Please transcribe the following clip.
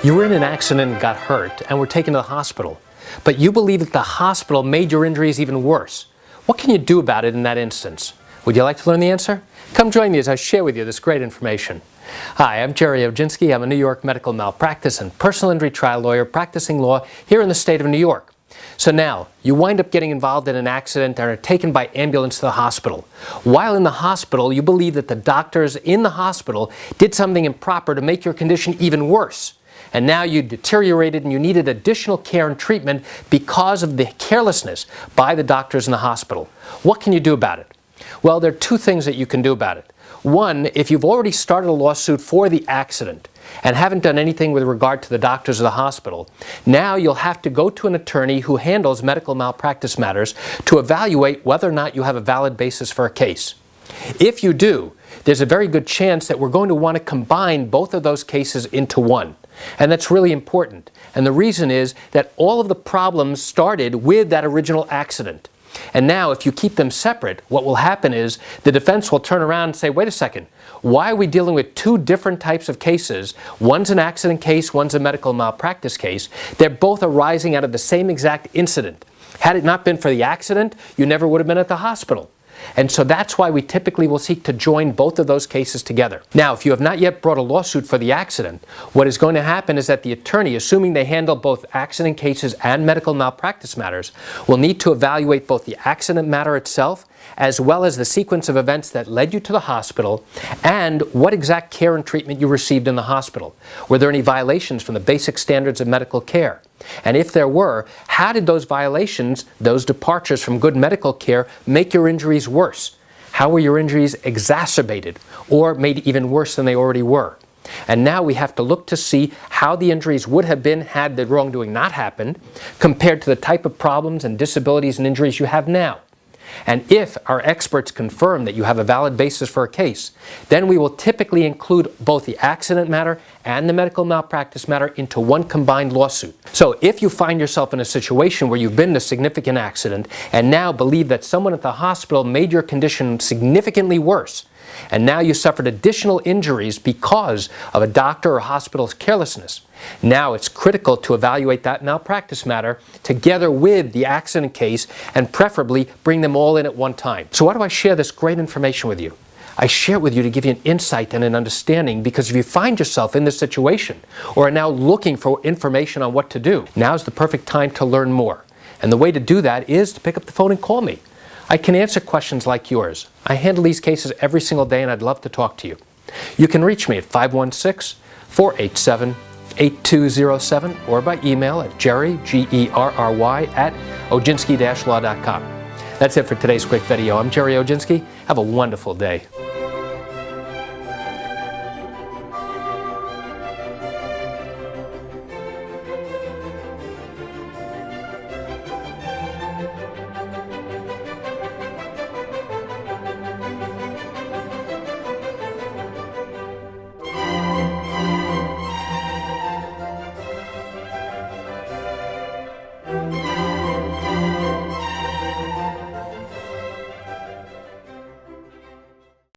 You were in an accident and got hurt and were taken to the hospital, but you believe that the hospital made your injuries even worse. What can you do about it in that instance? Would you like to learn the answer? Come join me as I share with you this great information. Hi, I'm Gerry Oginski. I'm a New York medical malpractice and personal injury trial lawyer practicing law here in the state of New York. So now, you wind up getting involved in an accident and are taken by ambulance to the hospital. While in the hospital, you believe that the doctors in the hospital did something improper to make your condition even worse. And now you deteriorated and you needed additional care and treatment because of the carelessness by the doctors in the hospital. What can you do about it? Well, there are two things that you can do about it. One, if you've already started a lawsuit for the accident and haven't done anything with regard to the doctors of the hospital, now you'll have to go to an attorney who handles medical malpractice matters to evaluate whether or not you have a valid basis for a case. If you do, there's a very good chance that we're going to want to combine both of those cases into one. And that's really important. And the reason is that all of the problems started with that original accident. And now, if you keep them separate, what will happen is the defense will turn around and say, wait a second, why are we dealing with two different types of cases? One's an accident case, one's a medical malpractice case. They're both arising out of the same exact incident. Had it not been for the accident, you never would have been at the hospital. And so that's why we typically will seek to join both of those cases together. Now, if you have not yet brought a lawsuit for the accident, what is going to happen is that the attorney, assuming they handle both accident cases and medical malpractice matters, will need to evaluate both the accident matter itself as well as the sequence of events that led you to the hospital and what exact care and treatment you received in the hospital. Were there any violations from the basic standards of medical care? And if there were, how did those violations, those departures from good medical care, make your injuries worse? How were your injuries exacerbated or made even worse than they already were? And now we have to look to see how the injuries would have been had the wrongdoing not happened compared to the type of problems and disabilities and injuries you have now. And if our experts confirm that you have a valid basis for a case, then we will typically include both the accident matter and the medical malpractice matter into one combined lawsuit. So if you find yourself in a situation where you've been in a significant accident and now believe that someone at the hospital made your condition significantly worse, and now you suffered additional injuries because of a doctor or hospital's carelessness, now it's critical to evaluate that malpractice matter together with the accident case and preferably bring them all in at one time. So why do I share this great information with you? I share it with you to give you an insight and an understanding, because if you find yourself in this situation or are now looking for information on what to do, now's the perfect time to learn more. And the way to do that is to pick up the phone and call me. I can answer questions like yours. I handle these cases every single day and I'd love to talk to you. You can reach me at 516-487-8207 or by email at Gerry, G-E-R-R-Y, at oginski-law.com. That's it for today's quick video. I'm Gerry Oginski. Have a wonderful day.